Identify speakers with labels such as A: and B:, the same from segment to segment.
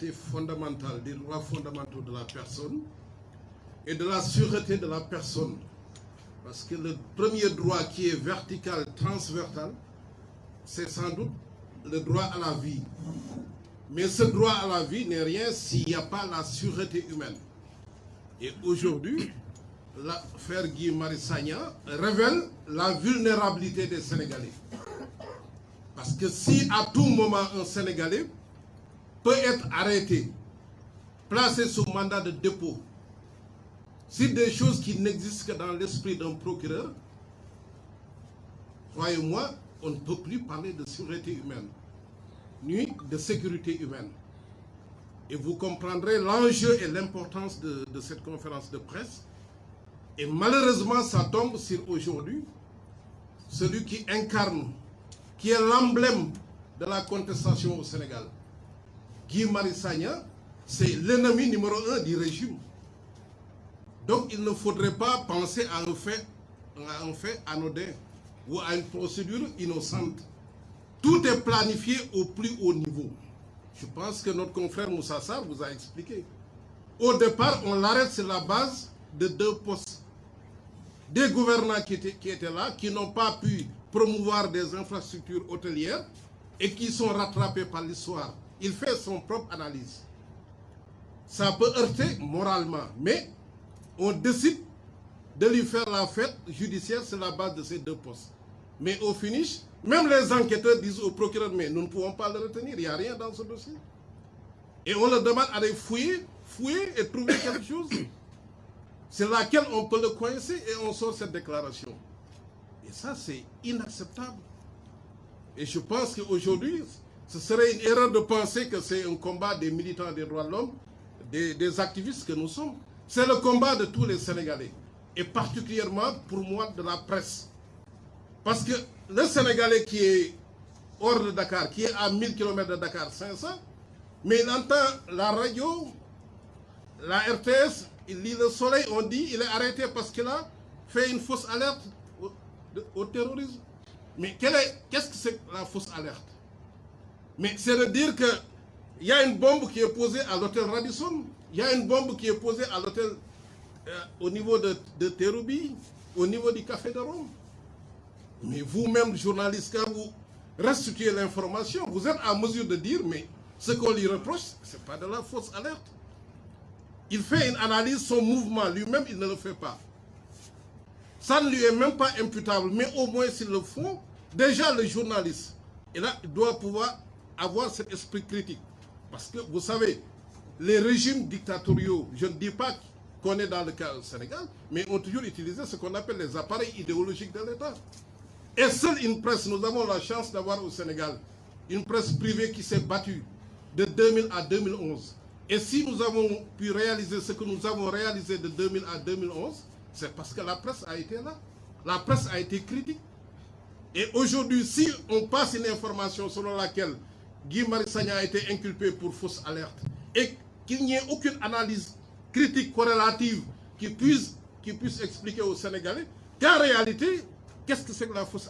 A: libertés fondamentales, des droits fondamentaux de la personne et de la sûreté de la personne. Parce que le premier droit qui est vertical, transversal, c'est sans doute le droit à la vie. Mais ce droit à la vie n'est rien s'il n'y a pas la sûreté humaine. Et aujourd'hui, l'affaire Guy Marius Sagna révèle la vulnérabilité des Sénégalais. Parce que si à tout moment un Sénégalais peut être arrêté, placé sous mandat de dépôt, sur des choses qui n'existent que dans l'esprit d'un procureur, croyez-moi, on ne peut plus parler de sûreté humaine, ni de sécurité humaine. Et vous comprendrez l'enjeu et l'importance de cette conférence de presse. Et malheureusement, ça tombe sur aujourd'hui celui qui incarne, qui est l'emblème de la contestation au Sénégal. Guy Marius Sagna, c'est l'ennemi numéro 1 du régime. Donc il ne faudrait pas penser à un fait anodin ou à une procédure innocente. Tout est planifié au plus haut niveau. Je pense que notre confrère Moussa Sarr vous a expliqué. Au départ, on l'arrête sur la base de 2 postes. Des gouvernants qui étaient là, qui n'ont pas pu promouvoir des infrastructures hôtelières et qui sont rattrapés par l'histoire. Il fait son propre analyse. Ça peut heurter moralement, mais on décide de lui faire la fête judiciaire sur la base de ces 2 postes. Mais au finish, même les enquêteurs disent au procureur, mais nous ne pouvons pas le retenir, il n'y a rien dans ce dossier. Et on leur demande d'aller fouiller et trouver quelque chose. C'est laquelle on peut le coincer et on sort cette déclaration. Et ça, c'est inacceptable. Et je pense qu'aujourd'hui, ce serait une erreur de penser que c'est un combat des militants des droits de l'homme, des activistes que nous sommes. C'est le combat de tous les Sénégalais. Et particulièrement, pour moi, de la presse. Parce que le Sénégalais qui est hors de Dakar, qui est à 1000 km de Dakar, 500, mais il entend la radio, la RTS, il lit Le Soleil, on dit il est arrêté parce qu'il a fait une fausse alerte au terrorisme. Mais qu'est-ce que c'est la fausse alerte? Mais c'est de dire qu'il y a une bombe qui est posée à l'hôtel Radisson, il y a une bombe qui est posée à l'hôtel au niveau de Terroubi, au niveau du Café de Rome. Mais vous-même, journaliste, quand vous restituez l'information, vous êtes en mesure de dire, mais ce qu'on lui reproche, ce n'est pas de la fausse alerte. Il fait une analyse, son mouvement, lui-même, il ne le fait pas. Ça ne lui est même pas imputable, mais au moins s'ils le font, déjà le journaliste, il doit pouvoir avoir cet esprit critique. Parce que vous savez, les régimes dictatoriaux, je ne dis pas qu'on est dans le cas au Sénégal, mais ont toujours utilisé ce qu'on appelle les appareils idéologiques de l'État. Et seule une presse, nous avons la chance d'avoir au Sénégal une presse privée qui s'est battue de 2000 à 2011. Et si nous avons pu réaliser ce que nous avons réalisé de 2000 à 2011, c'est parce que la presse a été là. La presse a été critique. Et aujourd'hui, si on passe une information selon laquelle Guy Marius Sagna a été inculpé pour fausse alerte et qu'il n'y ait aucune analyse critique corrélative qui puisse expliquer aux Sénégalais qu'en réalité, qu'est-ce que c'est que la fausse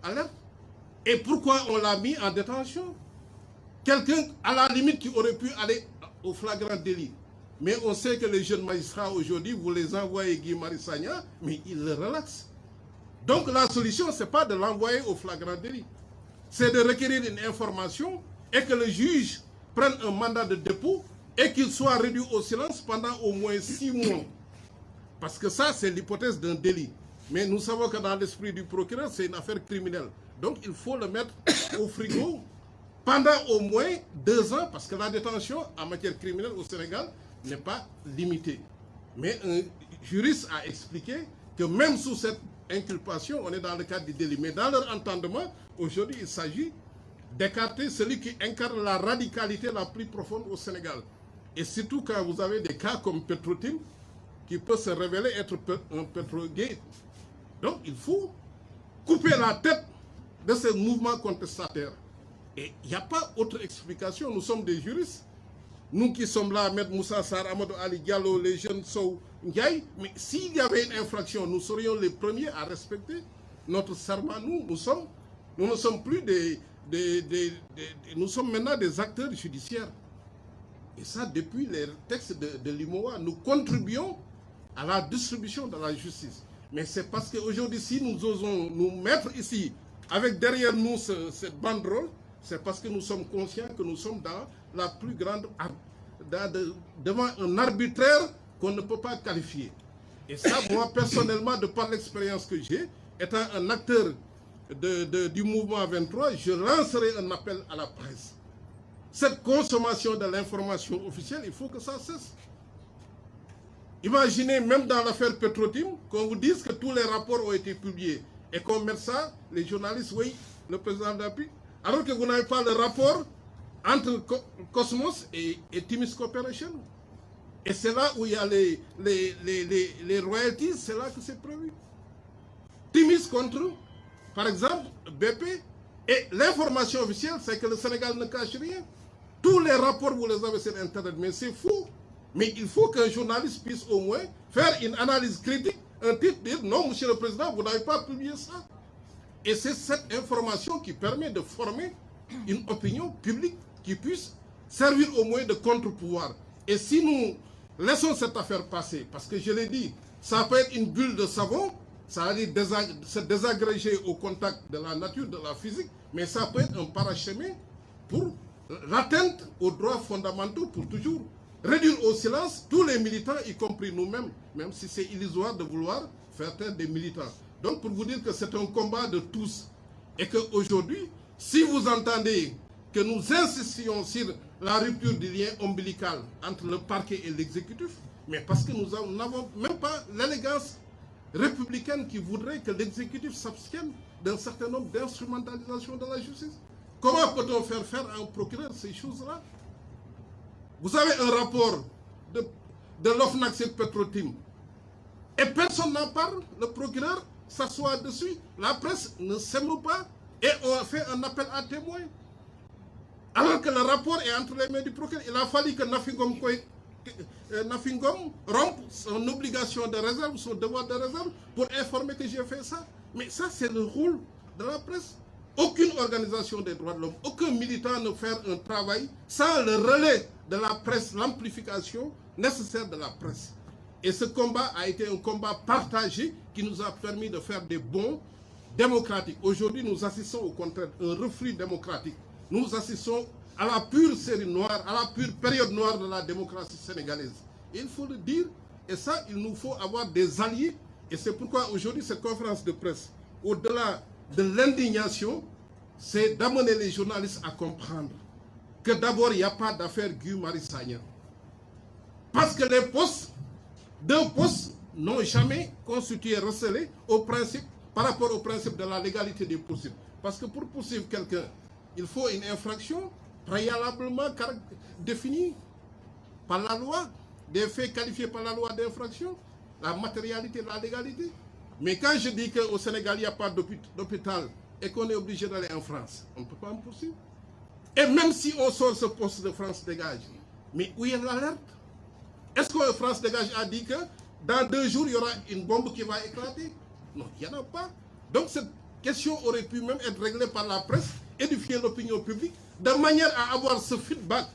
A: alerte? Et pourquoi on l'a mis en détention? Quelqu'un, à la limite, qui aurait pu aller au flagrant délit. Mais on sait que les jeunes magistrats, aujourd'hui, vous les envoyez Guy Marius Sagna, mais ils le relaxent. Donc la solution, ce n'est pas de l'envoyer au flagrant délit. C'est de requérir une information et que le juge prenne un mandat de dépôt et qu'il soit réduit au silence pendant au moins 6 mois. Parce que ça, c'est l'hypothèse d'un délit. Mais nous savons que dans l'esprit du procureur, c'est une affaire criminelle. Donc il faut le mettre au frigo pendant au moins 2 ans, parce que la détention en matière criminelle au Sénégal n'est pas limitée. Mais un juriste a expliqué que même sous cette inculpation, on est dans le cadre du délit. Mais dans leur entendement, aujourd'hui, il s'agit d'écarter celui qui incarne la radicalité la plus profonde au Sénégal. Et surtout quand vous avez des cas comme Petro-Tim, qui peut se révéler être un Petrogate. Donc il faut couper la tête de ce mouvement contestataire. Et il n'y a pas autre explication. Nous sommes des juristes. Nous qui sommes là, Maître Moussa Sarr, Amadou Ali Diallo, les jeunes Sow, Ndiaye, mais s'il y avait une infraction, nous serions les premiers à respecter notre serment. Nous ne sommes plus nous sommes maintenant des acteurs judiciaires. Et ça, depuis les textes de l'IMOA, nous contribuons à la distribution de la justice. Mais c'est parce qu'aujourd'hui, si nous osons nous mettre ici, avec derrière nous cette banderole, c'est parce que nous sommes conscients que nous sommes dans la plus grande... devant un arbitraire qu'on ne peut pas qualifier. Et ça, moi, personnellement, de par l'expérience que j'ai, étant un acteur du mouvement 23, je lancerai un appel à la presse. Cette consommation de l'information officielle, il faut que ça cesse. Imaginez, même dans l'affaire Petro-Tim, qu'on vous dise que tous les rapports ont été publiés et qu'on mette ça, les journalistes, oui, le président d'appui, alors que vous n'avez pas le rapport entre Cosmos et Timis Corporation. Et c'est là où il y a les royalties, c'est là que c'est prévu. Timis contre, par exemple, BP. Et l'information officielle, c'est que le Sénégal ne cache rien. Tous les rapports, vous les avez sur Internet, mais c'est faux. Mais il faut qu'un journaliste puisse au moins faire une analyse critique, un titre, dire non, monsieur le président, vous n'avez pas publié ça. Et c'est cette information qui permet de former une opinion publique qui puisse servir au moins de contre-pouvoir. Et si nous laissons cette affaire passer, parce que je l'ai dit, ça peut être une bulle de savon, ça va dire se désagréger au contact de la nature, de la physique, mais ça peut être un parachemin pour l'atteinte aux droits fondamentaux, pour toujours réduire au silence tous les militants, y compris nous-mêmes, même si c'est illusoire de vouloir faire taire des militants. Donc pour vous dire que c'est un combat de tous, et qu'aujourd'hui, si vous entendez que nous insistions sur la rupture du lien ombilical entre le parquet et l'exécutif, mais parce que nous n'avons même pas l'élégance républicaine qui voudrait que l'exécutif s'abstienne d'un certain nombre d'instrumentalisations de la justice. Comment peut-on faire à un procureur ces choses-là? Vous avez un rapport de l'OFNAC sur Petro-Tim et personne n'en parle, le procureur s'assoit dessus, la presse ne s'émeut pas et on fait un appel à témoins. Alors que le rapport est entre les mains du procureur, il a fallu que Nafingom rompe son obligation de réserve, son devoir de réserve pour informer que j'ai fait ça. Mais ça, c'est le rôle de la presse. Aucune organisation des droits de l'homme, aucun militant ne fait un travail sans le relais de la presse, l'amplification nécessaire de la presse. Et ce combat a été un combat partagé qui nous a permis de faire des bons démocratiques. Aujourd'hui, nous assistons au contraire à un reflux démocratique. Nous assistons à la pure série noire, à la pure période noire de la démocratie sénégalaise. Et il faut le dire, et ça, il nous faut avoir des alliés. Et c'est pourquoi aujourd'hui, cette conférence de presse, au-delà de l'indignation, c'est d'amener les journalistes à comprendre que d'abord, il n'y a pas d'affaire Guy Marius Sagna. Parce que les postes, deux postes, n'ont jamais constitué recélé au principe, par rapport au principe de la légalité des poursuites. Parce que pour poursuivre quelqu'un, il faut une infraction préalablement définie par la loi, des faits qualifiés par la loi d'infraction, la matérialité, la légalité. Mais quand je dis qu'au Sénégal, il n'y a pas d'hôpital et qu'on est obligé d'aller en France, on ne peut pas en poursuivre. Et même si on sort ce poste de France Dégage, mais où est l'alerte? Est-ce que France Dégage a dit que dans 2 jours, il y aura une bombe qui va éclater? Non, il n'y en a pas. Donc cette question aurait pu même être réglée par la presse, édifier l'opinion publique, de manière à avoir ce feedback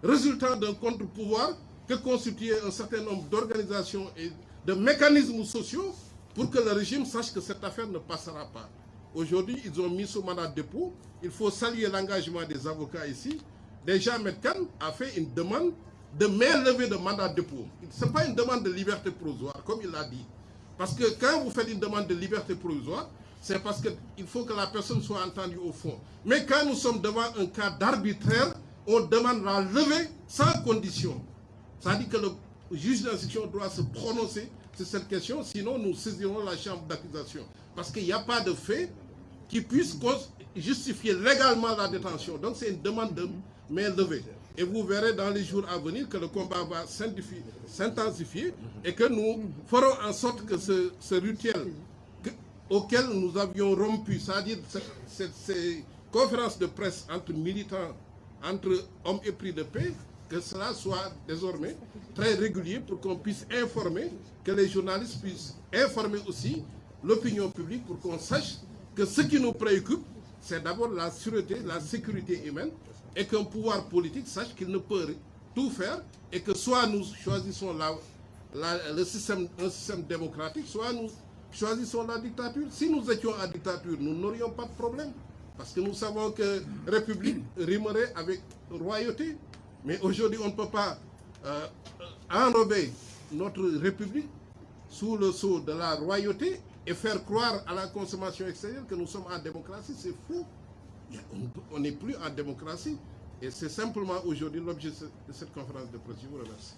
A: résultant d'un contre-pouvoir que constituait un certain nombre d'organisations et de mécanismes sociaux pour que le régime sache que cette affaire ne passera pas. Aujourd'hui, ils ont mis sous mandat de dépôt. Il faut saluer l'engagement des avocats ici. Déjà, Metkan a fait une demande de mainlevée de mandat de dépôt. Ce n'est pas une demande de liberté provisoire, comme il l'a dit. Parce que quand vous faites une demande de liberté provisoire, c'est parce qu'il faut que la personne soit entendue au fond. Mais quand nous sommes devant un cas d'arbitraire, on demande la levée sans condition. Ça dit que le juge d'instruction doit se prononcer sur cette question, sinon nous saisirons la chambre d'accusation. Parce qu'il n'y a pas de fait qui puisse justifier légalement la détention. Donc c'est une demande de main levée. Et vous verrez dans les jours à venir que le combat va s'intensifier et que nous ferons en sorte que ce rituel auquel nous avions rompu, c'est-à-dire ces conférences de presse entre militants, entre hommes épris de paix, que cela soit désormais très régulier pour qu'on puisse informer, que les journalistes puissent informer aussi l'opinion publique pour qu'on sache que ce qui nous préoccupe, c'est d'abord la sûreté, la sécurité humaine et qu'un pouvoir politique sache qu'il ne peut tout faire et que soit nous choisissons un système démocratique, soit nous choisissons la dictature. Si nous étions en dictature, nous n'aurions pas de problème. Parce que nous savons que république rimerait avec royauté. Mais aujourd'hui, on ne peut pas enrober notre république sous le sceau de la royauté et faire croire à la consommation extérieure que nous sommes en démocratie. C'est faux. On n'est plus en démocratie. Et c'est simplement aujourd'hui l'objet de cette conférence de presse. Je vous remercie.